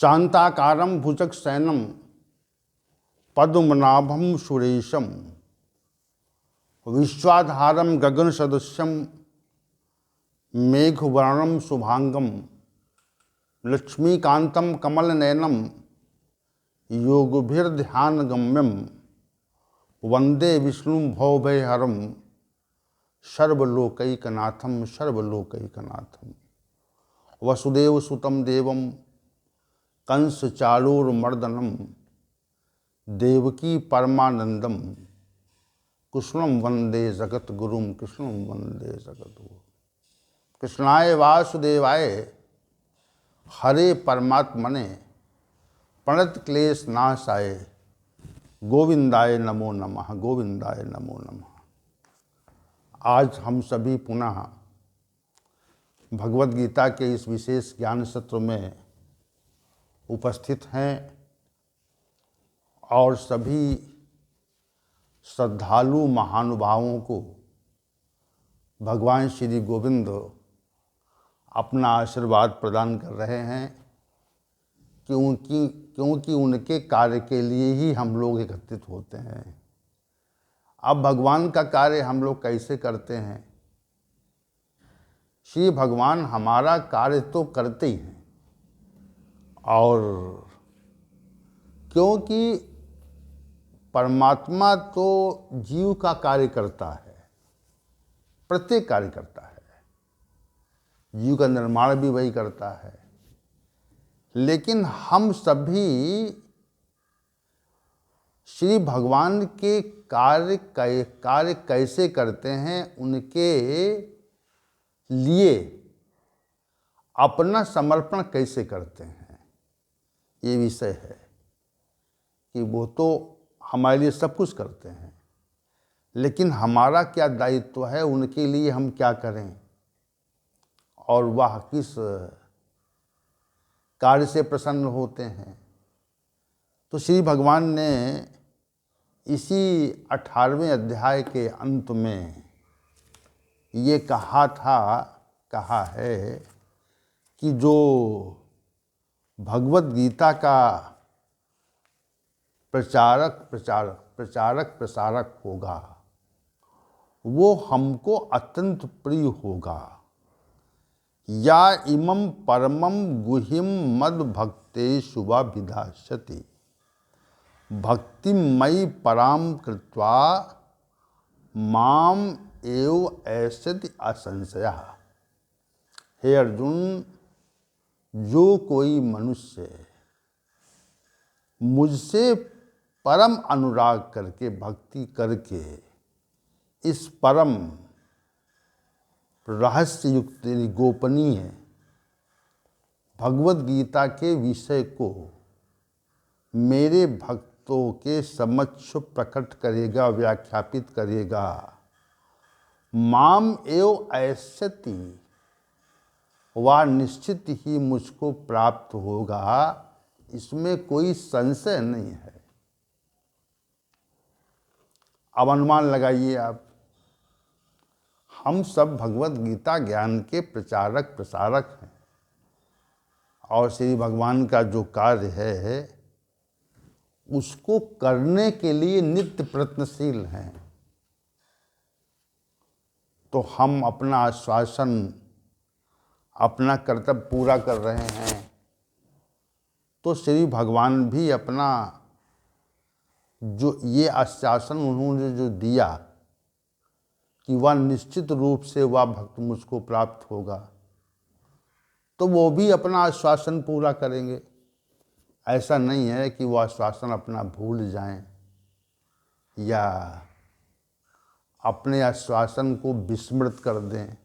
शांताकारं भुजगशयनं पद्मनाभं सुरेशं विश्वाधारं गगनसदृशं मेघवर्णं शुभांगं लक्ष्मीकान्तं कमलनयनं योगभिर्ध्यानगम्यं वंदे विष्णुं भवभयहरं सर्वलोकैकनाथं सर्वलोकैकनाथं। वसुदेवसुतं देवं कंसचाणूरमर्दनं देवकी परमानंदम कृष्णं वंदे जगद्गुरुं कृष्णं वंदे जगद्गुरुं। कृष्णाय वासुदेवाय हरे परमात्मने प्रणत क्लेश नाशाय गोविंदाय नमो नमः गोविंदाय नमो नमः। आज हम सभी पुनः भगवद गीता के इस विशेष ज्ञान सत्र में उपस्थित हैं और सभी श्रद्धालु महानुभावों को भगवान श्री गोविंद अपना आशीर्वाद प्रदान कर रहे हैं क्योंकि उनके कार्य के लिए ही हम लोग एकत्रित होते हैं। अब भगवान का कार्य हम लोग कैसे करते हैं? श्री भगवान हमारा कार्य तो करते ही हैं, और क्योंकि परमात्मा तो जीव का कार्य करता है, प्रत्येक कार्य करता है, जीव का निर्माण भी वही करता है, लेकिन हम सभी श्री भगवान के कार्य कैसे करते हैं, उनके लिए अपना समर्पण कैसे करते हैं, ये विषय है कि वो तो हमारे लिए सब कुछ करते हैं, लेकिन हमारा क्या दायित्व है, उनके लिए हम क्या करें और वह किस कार्य से प्रसन्न होते हैं। तो श्री भगवान ने इसी 18वें अध्याय के अंत में ये कहा है कि जो भगवद गीता का प्रचारक होगा वो हमको अत्यंत प्रिय होगा। या इमं परमं गुह्यं मद भक्तेषु वा विधास्यति भक्तिमयि पराम कृत्वा माम एव ऐस्यति असंशयः। हे अर्जुन, जो कोई मनुष्य मुझसे परम अनुराग करके भक्ति करके इस परम रहस्य युक्त गोपनीय भगवद गीता के विषय को मेरे भक्तों के समक्ष प्रकट करेगा, व्याख्यापित करेगा, माम एव ऐस्यति, वह निश्चित ही मुझको प्राप्त होगा, इसमें कोई संशय नहीं है। अब अनुमान लगाइए आप, हम सब भगवद गीता ज्ञान के प्रचारक प्रसारक हैं और श्री भगवान का जो कार्य है उसको करने के लिए नित्य प्रयत्नशील हैं। तो हम अपना आश्वासन, अपना कर्तव्य पूरा कर रहे हैं, तो श्री भगवान भी अपना जो ये आश्वासन उन्होंने जो दिया कि वह निश्चित रूप से वह भक्त मुझको प्राप्त होगा, तो वो भी अपना आश्वासन पूरा करेंगे। ऐसा नहीं है कि वह आश्वासन अपना भूल जाएं या अपने आश्वासन को विस्मृत कर दें।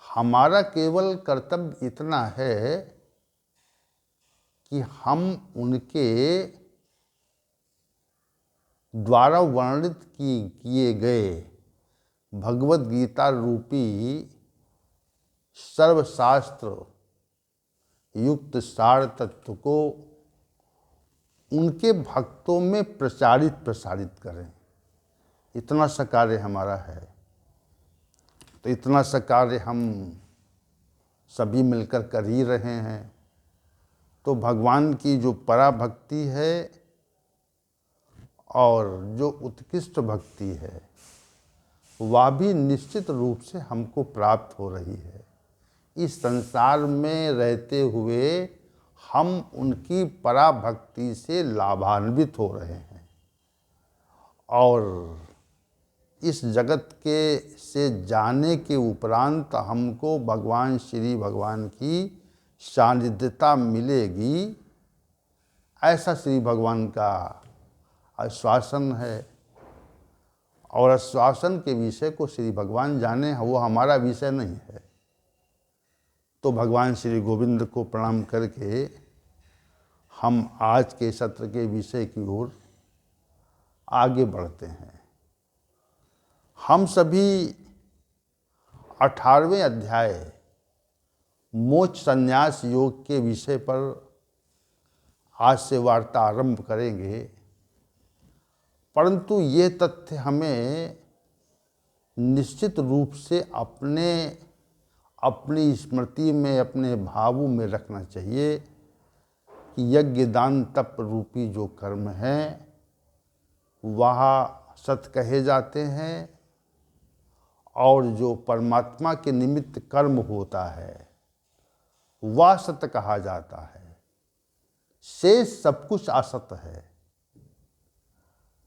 हमारा केवल कर्तव्य इतना है कि हम उनके द्वारा वर्णित किए गए भगवद गीता रूपी सर्वशास्त्र युक्त सार तत्व को उनके भक्तों में प्रसारित करें। इतना सा कार्य हमारा है। तो इतना सा कार्य हम सभी मिलकर कर ही रहे हैं। तो भगवान की जो पराभक्ति है और जो उत्कृष्ट भक्ति है वह भी निश्चित रूप से हमको प्राप्त हो रही है। इस संसार में रहते हुए हम उनकी पराभक्ति से लाभान्वित हो रहे हैं और इस जगत के से जाने के उपरांत हमको भगवान श्री भगवान की सानिध्यता मिलेगी, ऐसा श्री भगवान का आश्वासन है। और आश्वासन के विषय को श्री भगवान जाने, वो हमारा विषय नहीं है। तो भगवान श्री गोविंद को प्रणाम करके हम आज के सत्र के विषय की ओर आगे बढ़ते हैं। हम सभी 18वें अध्याय मोक्ष संन्यास योग के विषय पर आज से वार्ता आरंभ करेंगे, परंतु ये तथ्य हमें निश्चित रूप से अपनी स्मृति में, अपने भावों में रखना चाहिए कि यज्ञ दान तप रूपी जो कर्म हैं वह सत कहे जाते हैं और जो परमात्मा के निमित्त कर्म होता है वह सत कहा जाता है। शेष सब कुछ असत है,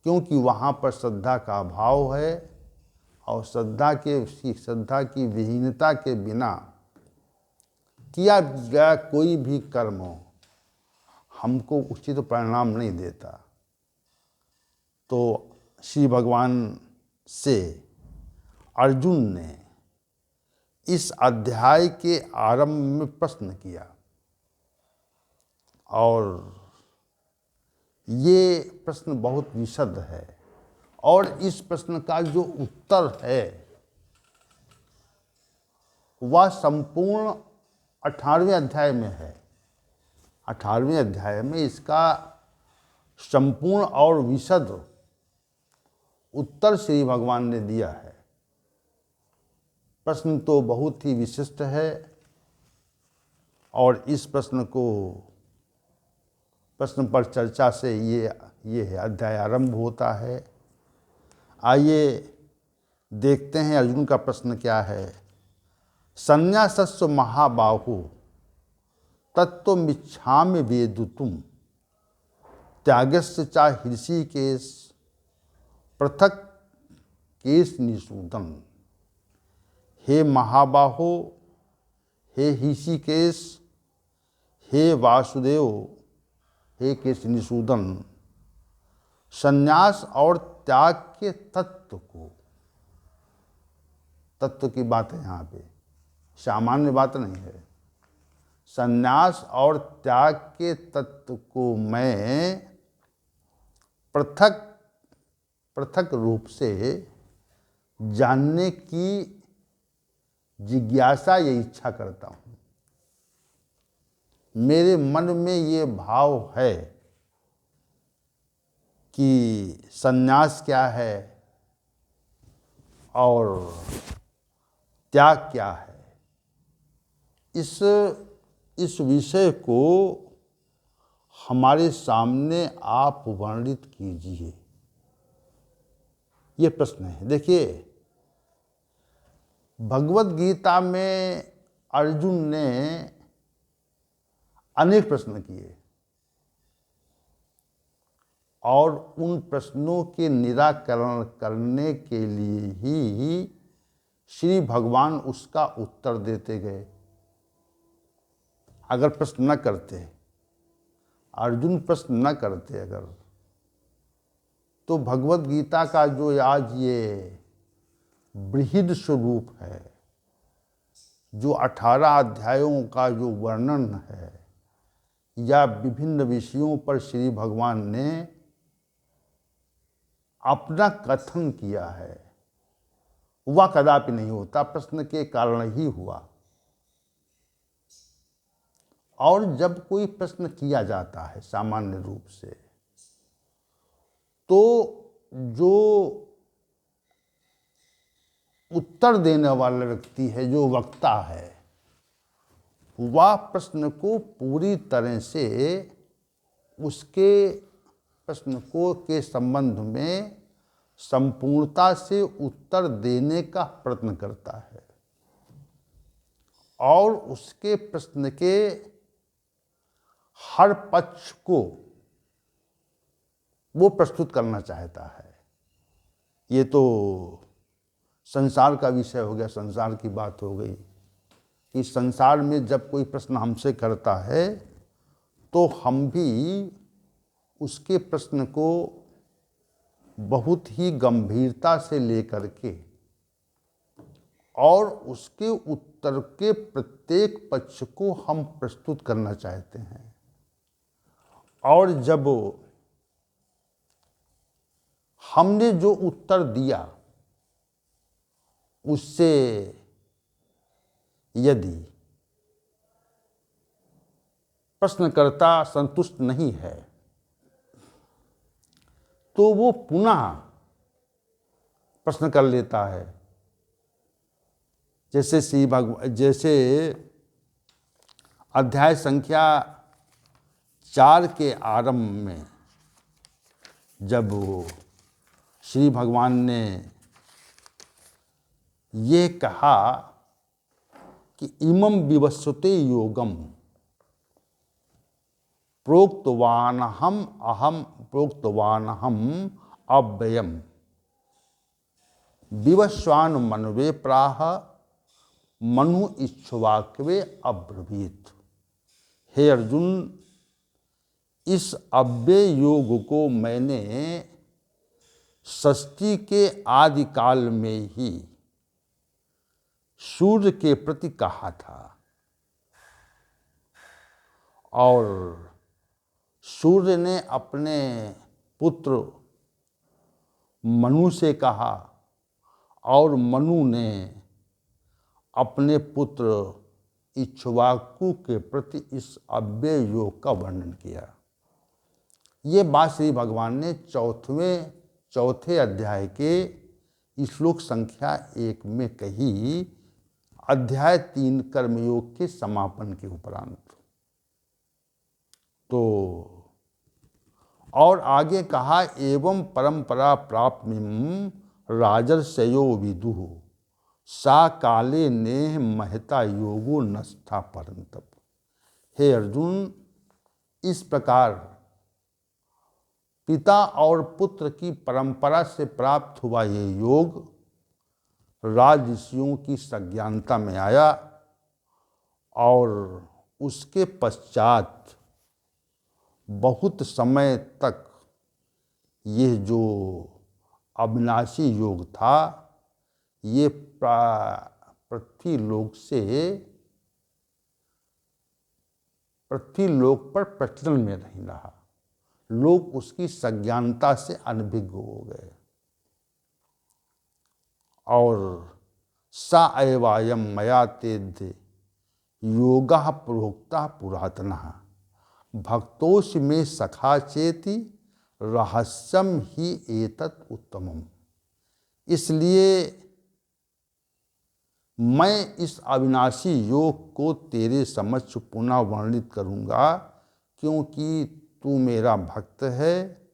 क्योंकि वहाँ पर श्रद्धा का अभाव है और श्रद्धा की विहीनता के बिना किया गया कोई भी कर्म हमको उचित परिणाम नहीं देता। तो श्री भगवान से अर्जुन ने इस अध्याय के आरंभ में प्रश्न किया और ये प्रश्न बहुत विशद है और इस प्रश्न का जो उत्तर है वह संपूर्ण 18वें अध्याय में है। 18वें अध्याय में इसका संपूर्ण और विशद उत्तर श्री भगवान ने दिया है। प्रश्न तो बहुत ही विशिष्ट है और इस प्रश्न पर चर्चा से ये है अध्याय आरंभ होता है। आइए देखते हैं अर्जुन का प्रश्न क्या है। संन्यासस्व महाबाहु तत्त्वमिच्छामि वेदितुं त्यागस्य च हृषीकेश पृथक् केशनिषूदन। हे महाबाहो, हे हृषीकेश, हे वासुदेव, हे केशनिषूदन, संन्यास और त्याग के तत्व की बात है यहाँ पे, सामान्य बात नहीं है। संन्यास और त्याग के तत्व को मैं पृथक रूप से जानने की जिज्ञासा या इच्छा करता हूँ। मेरे मन में ये भाव है कि संन्यास क्या है और त्याग क्या है। इस विषय को हमारे सामने आप वर्णित कीजिए, ये प्रश्न है। देखिए, भगवत गीता में अर्जुन ने अनेक प्रश्न किए और उन प्रश्नों के निराकरण करने के लिए ही श्री भगवान उसका उत्तर देते गए। अगर प्रश्न न करते, अर्जुन प्रश्न न करते अगर, तो भगवत गीता का जो आज ये बृहद स्वरूप है, जो 18 अध्यायों का जो वर्णन है या विभिन्न विषयों पर श्री भगवान ने अपना कथन किया है, वह कदापि नहीं होता। प्रश्न के कारण ही हुआ। और जब कोई प्रश्न किया जाता है सामान्य रूप से, तो जो उत्तर देने वाला व्यक्ति है, जो वक्ता है, वह प्रश्न को पूरी तरह से उसके प्रश्न को के संबंध में संपूर्णता से उत्तर देने का प्रयत्न करता है और उसके प्रश्न के हर पक्ष को वो प्रस्तुत करना चाहता है। ये तो संसार का विषय हो गया, संसार की बात हो गई कि संसार में जब कोई प्रश्न हमसे करता है तो हम भी उसके प्रश्न को बहुत ही गंभीरता से लेकर के और उसके उत्तर के प्रत्येक पक्ष को हम प्रस्तुत करना चाहते हैं। और जब हमने जो उत्तर दिया उससे यदि प्रश्नकर्ता संतुष्ट नहीं है तो वो पुनः प्रश्न कर लेता है। जैसे अध्याय संख्या 4 के आरंभ में जब श्री भगवान ने ये कहा कि इमं विवस्वते योगम प्रोक्तवानहम अव्ययम विवस्वान मनवे प्राह मनु इक्ष्वाकवे अब्रवीत। हे अर्जुन, इस अव्यय योग को मैंने षष्ठी के आदि काल में ही सूर्य के प्रति कहा था और सूर्य ने अपने पुत्र मनु से कहा और मनु ने अपने पुत्र इक्ष्वाकु के प्रति इस अव्यय योग का वर्णन किया। ये बात श्री भगवान ने चौथे अध्याय के श्लोक संख्या 1 में कही, अध्याय 3 कर्मयोग के समापन के उपरांत। तो और आगे कहा, एवं परंपरा प्राप्तिम राजर्षयो विदुः सा काले नेह महता योगो नस्था परंतप। हे अर्जुन, इस प्रकार पिता और पुत्र की परंपरा से प्राप्त हुआ ये योग राजर्षियों की सज्ञानता में आया और उसके पश्चात बहुत समय तक यह जो अविनाशी योग था ये पृथ्वीलोक पर प्रचलन में नहीं रहा। लोग उसकी सज्ञानता से अनभिज्ञ हो गए। और सा एवायम मया तेद्य योगः प्रोक्ता पुरातनः भक्तोष में सखा चेति रहस्यम ही एतत् उत्तमम। इसलिए मैं इस अविनाशी योग को तेरे समक्ष पुनः वर्णित करूँगा, क्योंकि तू मेरा भक्त है,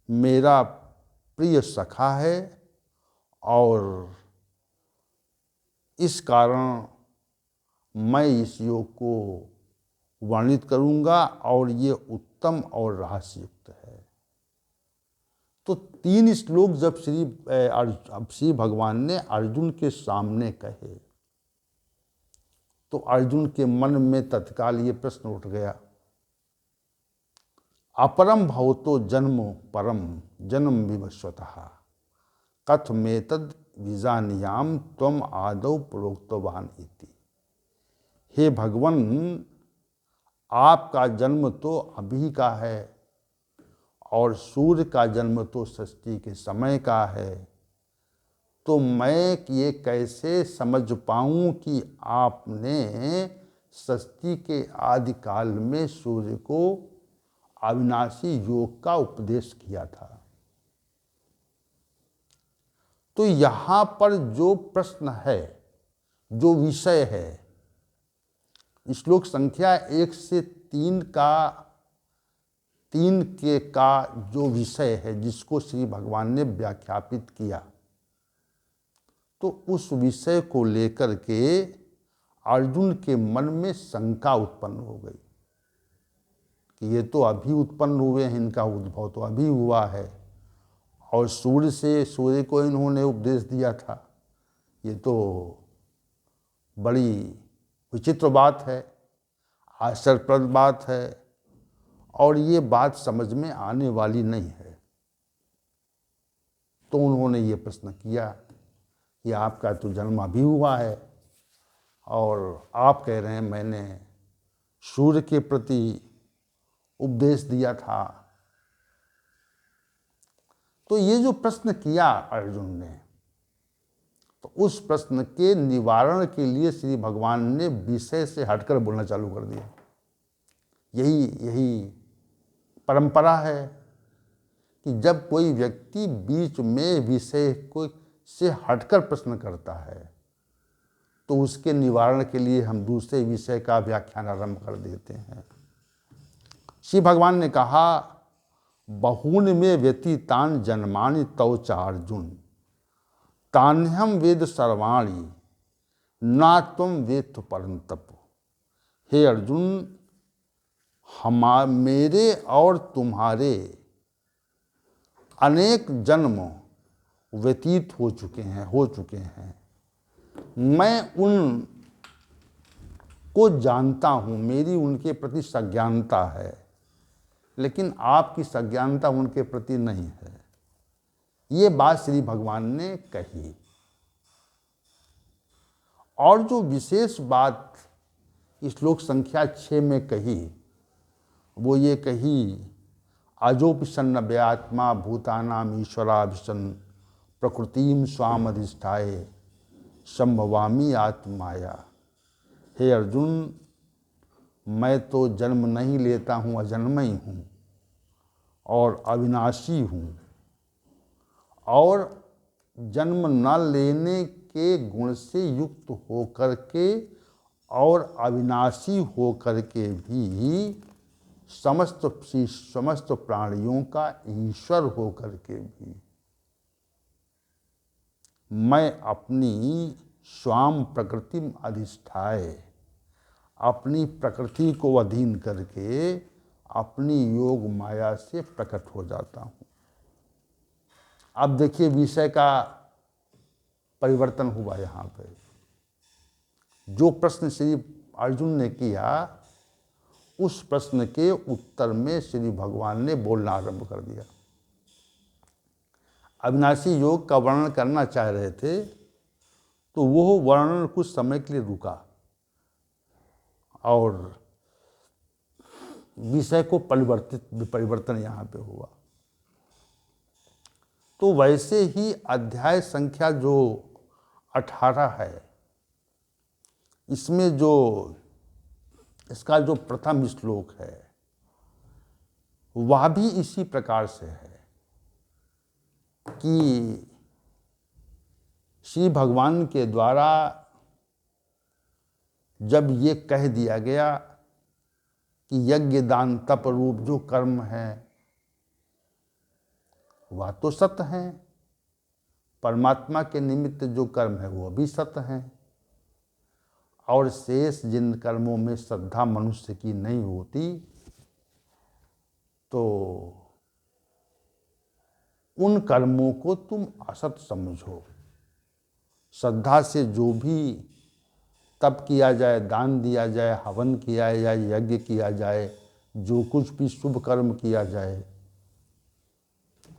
मेरा प्रिय सखा है और इस कारण मैं इस योग को वर्णित करूँगा और ये उत्तम और रहस्ययुक्त है। तो 3 श्लोक जब श्री भगवान ने अर्जुन के सामने कहे तो अर्जुन के मन में तत्काल ये प्रश्न उठ गया, अपरम भवतो जन्म परम जन्म विवस्वतः कथमेतद् विजानीयाम त्वम आदौ प्रोक्तवान इति। हे भगवान, आपका जन्म तो अभी का है और सूर्य का जन्म तो षष्ठी के समय का है, तो मैं ये कैसे समझ पाऊं कि आपने षष्ठी के आदि काल में सूर्य को अविनाशी योग का उपदेश किया था। तो यहाँ पर जो प्रश्न है, जो विषय है, श्लोक संख्या 1 से 3 का जो विषय है जिसको श्री भगवान ने व्याख्यापित किया, तो उस विषय को लेकर के अर्जुन के मन में शंका उत्पन्न हो गई कि ये तो अभी उत्पन्न हुए हैं, इनका उद्भव तो अभी हुआ है, और सूर्य को इन्होंने उपदेश दिया था। ये तो बड़ी विचित्र बात है, आश्चर्यप्रद बात है, और ये बात समझ में आने वाली नहीं है। तो उन्होंने ये प्रश्न किया कि आपका तो जन्म अभी हुआ है और आप कह रहे हैं मैंने सूर्य के प्रति उपदेश दिया था। तो ये जो प्रश्न किया अर्जुन ने, तो उस प्रश्न के निवारण के लिए श्री भगवान ने विषय से हटकर बोलना चालू कर दिया। यही परंपरा है कि जब कोई व्यक्ति बीच में विषय को से हटकर प्रश्न करता है तो उसके निवारण के लिए हम दूसरे विषय का व्याख्यान आरंभ कर देते हैं। श्री भगवान ने कहा, बहून में व्यतीतान जन्मानि तव च अर्जुन, तान्यहम वेद सर्वाणि ना त्वं वेत्थ परंतप। हे अर्जुन, मेरे और तुम्हारे अनेक जन्म व्यतीत हो चुके हैं। मैं उन को जानता हूँ, मेरी उनके प्रति सज्ञानता है, लेकिन आपकी सज्ञानता उनके प्रति नहीं है। ये बात श्री भगवान ने कही। और जो विशेष बात श्लोक संख्या 6 में कही, वो ये कही, अजोपिसन्न व्यात्मा भूतानाम ईश्वराभिशन प्रकृतिम स्वाम अधिष्ठाय संभवामी आत्माया। हे अर्जुन, मैं तो जन्म नहीं लेता हूँ, अजन्मय हूँ और अविनाशी हूँ, और जन्म न लेने के गुण से युक्त होकर के और अविनाशी होकर के भी समस्त प्राणियों का ईश्वर होकर के भी मैं अपनी स्वाम प्रकृति अधिष्ठाय, अपनी प्रकृति को अधीन करके अपनी योग माया से प्रकट हो जाता हूँ। अब देखिए विषय का परिवर्तन हुआ। यहाँ पे जो प्रश्न श्री अर्जुन ने किया, उस प्रश्न के उत्तर में श्री भगवान ने बोलना आरंभ कर दिया। अविनाशी योग का वर्णन करना चाह रहे थे, तो वो वर्णन कुछ समय के लिए रुका और विषय को परिवर्तन यहाँ पे हुआ। तो वैसे ही अध्याय संख्या जो 18 है, इसमें जो इसका जो प्रथम श्लोक है वह भी इसी प्रकार से है कि श्री भगवान के द्वारा जब ये कह दिया गया कि यज्ञ दान तप रूप जो कर्म है वह तो सत्य है, परमात्मा के निमित्त जो कर्म है वो भी सत्य है, और शेष जिन कर्मों में श्रद्धा मनुष्य की नहीं होती तो उन कर्मों को तुम असत समझो। श्रद्धा से जो भी तप किया जाए, दान दिया जाए, हवन किया जाए, यज्ञ किया जाए, जो कुछ भी शुभ कर्म किया जाए,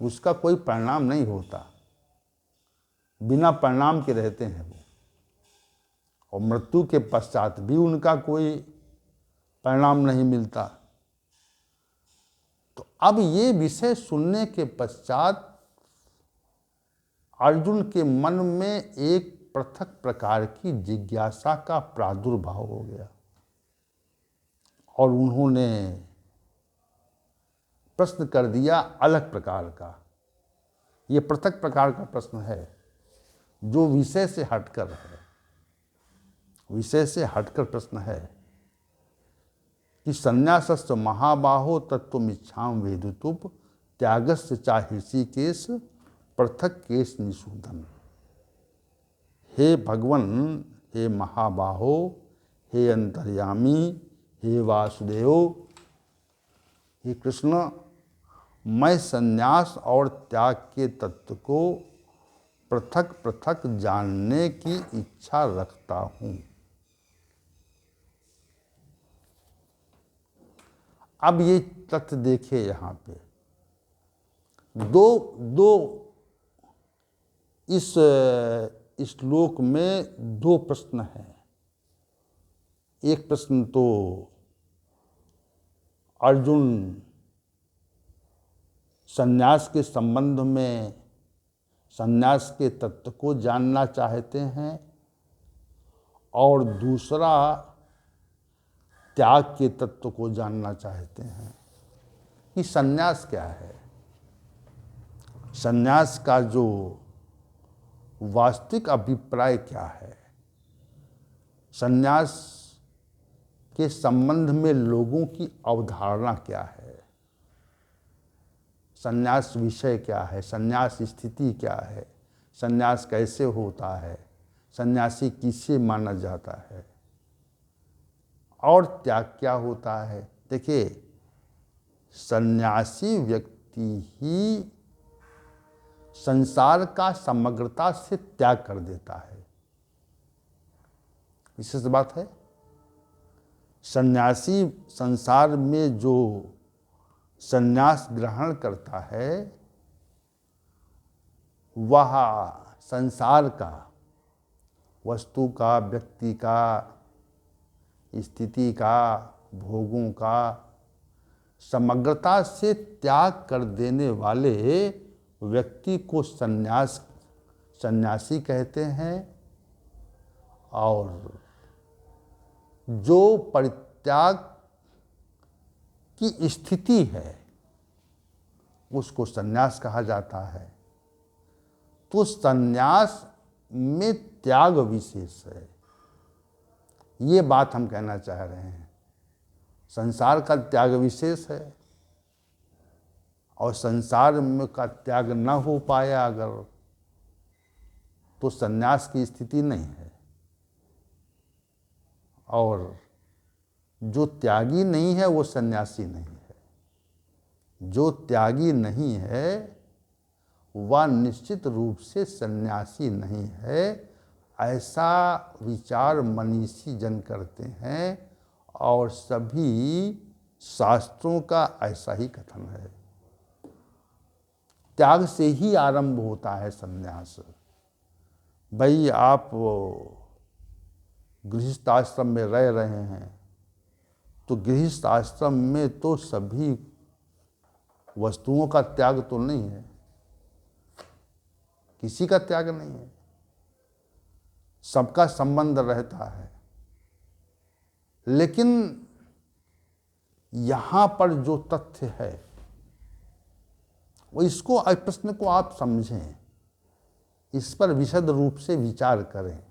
उसका कोई परिणाम नहीं होता, बिना परिणाम के रहते हैं वो, और मृत्यु के पश्चात भी उनका कोई परिणाम नहीं मिलता। तो अब ये विषय सुनने के पश्चात अर्जुन के मन में एक पृथक प्रकार की जिज्ञासा का प्रादुर्भाव हो गया और उन्होंने प्रश्न कर दिया अलग प्रकार का। ये पृथक प्रकार का प्रश्न है जो विषय से हटकर है, विषय से हटकर प्रश्न है कि संन्यासस्य महाबाहो तत्त्वमिच्छाम वेदितुम त्यागस्य चा ऋषिकेश पृथक केश निषूदन। हे भगवन, हे महाबाहो, हे अंतर्यामी, हे वासुदेव, हे कृष्ण, मैं संन्यास और त्याग के तत्व को पृथक पृथक जानने की इच्छा रखता हूँ। अब ये तथ्य देखिए, यहाँ पे दो इस श्लोक में दो प्रश्न हैं। एक प्रश्न तो अर्जुन संन्यास के संबंध में संन्यास के तत्व को जानना चाहते हैं, और दूसरा त्याग के तत्व को जानना चाहते हैं कि संन्यास क्या है। संन्यास का जो वास्तविक अभिप्राय क्या है, संन्यास के संबंध में लोगों की अवधारणा क्या है, संन्यास विषय क्या है, संन्यास स्थिति क्या है, संन्यास कैसे होता है, सन्यासी किसे माना जाता है, और त्याग क्या होता है। देखिए, सन्यासी व्यक्ति ही संसार का समग्रता से त्याग कर देता है। विशेष बात है, सन्यासी संसार में जो संन्यास ग्रहण करता है वह संसार का, वस्तु का, व्यक्ति का, स्थिति का, भोगों का समग्रता से त्याग कर देने वाले व्यक्ति को सन्यासी कहते हैं। और जो परित्याग की स्थिति है उसको सन्यास कहा जाता है। तो सन्यास में त्याग विशेष है, ये बात हम कहना चाह रहे हैं। संसार का त्याग विशेष है, और संसार में का त्याग न हो पाया अगर, तो सन्यास की स्थिति नहीं है। और जो त्यागी नहीं है वो सन्यासी नहीं है। जो त्यागी नहीं है वह निश्चित रूप से सन्यासी नहीं है, ऐसा विचार मनीषी जन करते हैं, और सभी शास्त्रों का ऐसा ही कथन है। त्याग से ही आरंभ होता है सन्यास। भाई, आप गृहस्थ आश्रम में रह रहे हैं, तो गृहस्थ आश्रम में तो सभी वस्तुओं का त्याग तो नहीं है, किसी का त्याग नहीं है, सबका संबंध रहता है। लेकिन यहाँ पर जो तथ्य है वो इसको, प्रश्न को आप समझें, इस पर विशद रूप से विचार करें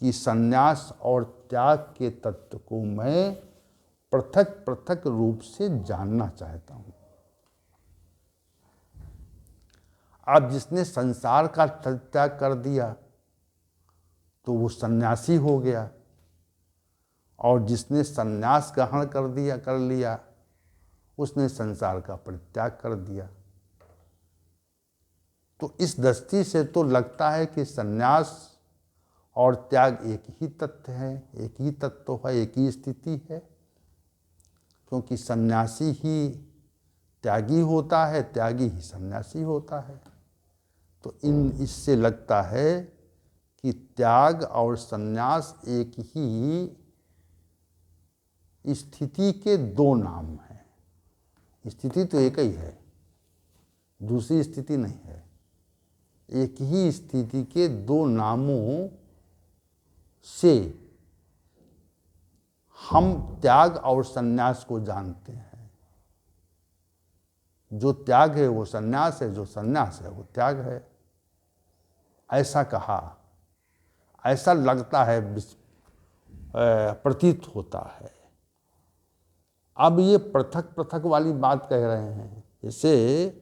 कि संन्यास और त्याग के तत्व को मैं पृथक पृथक रूप से जानना चाहता हूँ। अब जिसने संसार का त्याग कर दिया तो वो सन्यासी हो गया, और जिसने संन्यास ग्रहण कर लिया उसने संसार का परित्याग कर दिया। तो इस दृष्टि से तो लगता है कि संन्यास और त्याग एक ही तत्व है, एक ही तत्व है, एक ही स्थिति है, क्योंकि सन्यासी ही त्यागी होता है, त्यागी ही सन्यासी होता है। तो इससे लगता है कि त्याग और सन्यास एक ही स्थिति के दो नाम हैं। स्थिति तो एक ही है, दूसरी स्थिति नहीं है। एक ही स्थिति के दो नामों से हम त्याग और सन्यास को जानते हैं। जो त्याग है वो सन्यास है, जो सन्यास है वो त्याग है, ऐसा कहा। ऐसा लगता है प्रतीत होता है। अब ये पृथक पृथक वाली बात कह रहे हैं, जैसे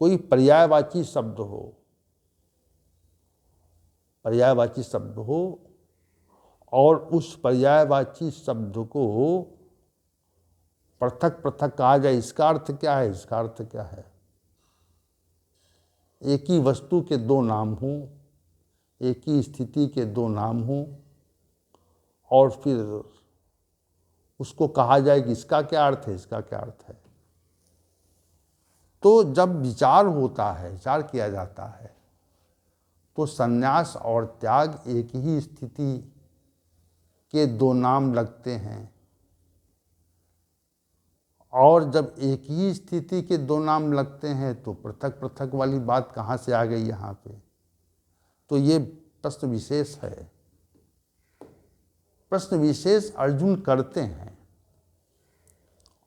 कोई पर्यायवाची शब्द हो, पर्यायवाची शब्द हो और उस पर्यायवाची शब्द को पृथक पृथक कहा जाए, इसका अर्थ क्या है? इसका अर्थ क्या है? एक ही वस्तु के दो नाम हों, एक ही स्थिति के दो नाम हों और फिर उसको कहा जाए कि इसका क्या अर्थ है, इसका क्या अर्थ है। तो जब विचार होता है, विचार किया जाता है, तो संन्यास और त्याग एक ही स्थिति के दो नाम लगते हैं। और जब एक ही स्थिति के दो नाम लगते हैं तो पृथक पृथक वाली बात कहाँ से आ गई यहाँ पे? तो ये प्रश्न विशेष है। प्रश्न विशेष अर्जुन करते हैं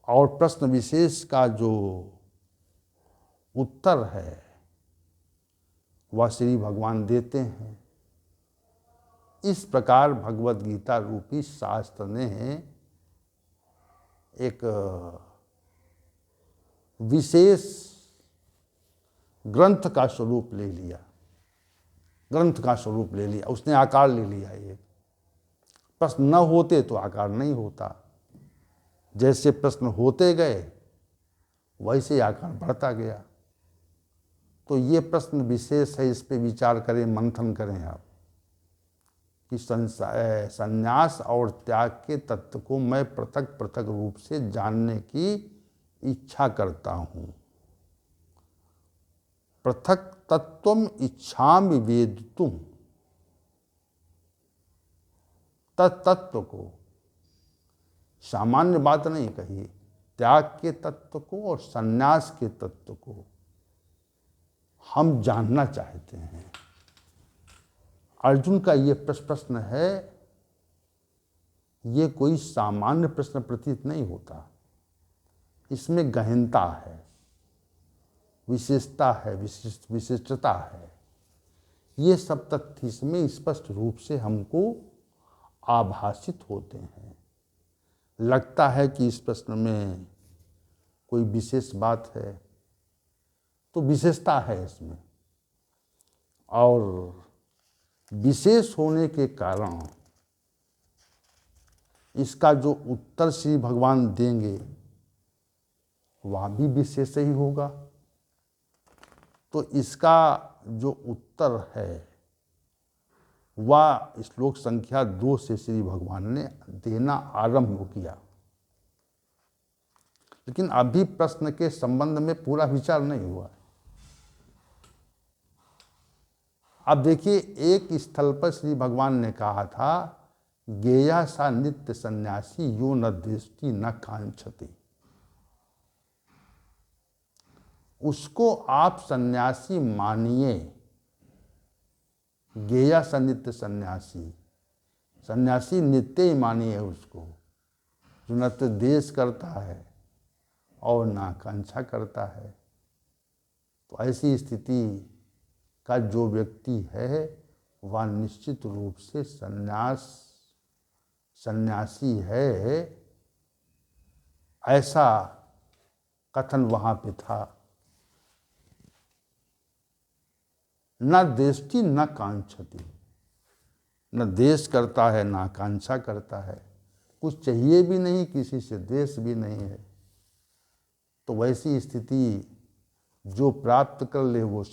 और प्रश्न विशेष का जो उत्तर है वह श्री भगवान देते हैं। इस प्रकार भगवद गीता रूपी शास्त्र ने एक विशेष ग्रंथ का स्वरूप ले लिया, ग्रंथ का स्वरूप ले लिया, उसने आकार ले लिया। ये प्रश्न न होते तो आकार नहीं होता, जैसे प्रश्न होते गए वैसे आकार बढ़ता गया। तो ये प्रश्न विशेष है, इस पे विचार करें, मंथन करें आप कि संन्यास और त्याग के तत्व को मैं पृथक पृथक रूप से जानने की इच्छा करता हूँ। पृथक तत्वम इच्छामि वेदितुम, तत्व को, सामान्य बात नहीं कही, त्याग के तत्व को और संन्यास के तत्व को हम जानना चाहते हैं। अर्जुन का ये प्रश्न है, ये कोई सामान्य प्रश्न प्रतीत नहीं होता, इसमें गहनता है, विशेषता है, विशिष्टता है। ये सब तथ्य इसमें स्पष्ट रूप से हमको आभासित होते हैं। लगता है कि इस प्रश्न में कोई विशेष बात है, तो विशेषता है इसमें, और विशेष होने के कारण इसका जो उत्तर श्री भगवान देंगे वह भी विशेष ही होगा। तो इसका जो उत्तर है वह श्लोक संख्या 2 से श्री भगवान ने देना आरंभ किया। लेकिन अभी प्रश्न के संबंध में पूरा विचार नहीं हुआ। अब देखिए, एक स्थल पर श्री भगवान ने कहा था, गेया सा नित्य सन्यासी यो न दृष्टि न कांक्षति। उसको आप सन्यासी मानिए, गेया सा नित्य सन्यासी, सन्यासी नित्य ही मानिए उसको, जो न तो देश करता है और ना आकांक्षा करता है। तो ऐसी स्थिति का जो व्यक्ति है वह निश्चित रूप से सन्यासी है, ऐसा कथन वहाँ पे था। न देष्टि न कांक्षति, न देश करता है न आकांक्षा करता है, कुछ चाहिए भी नहीं, किसी से देश भी नहीं है। तो वैसी स्थिति जो प्राप्त कर ले वो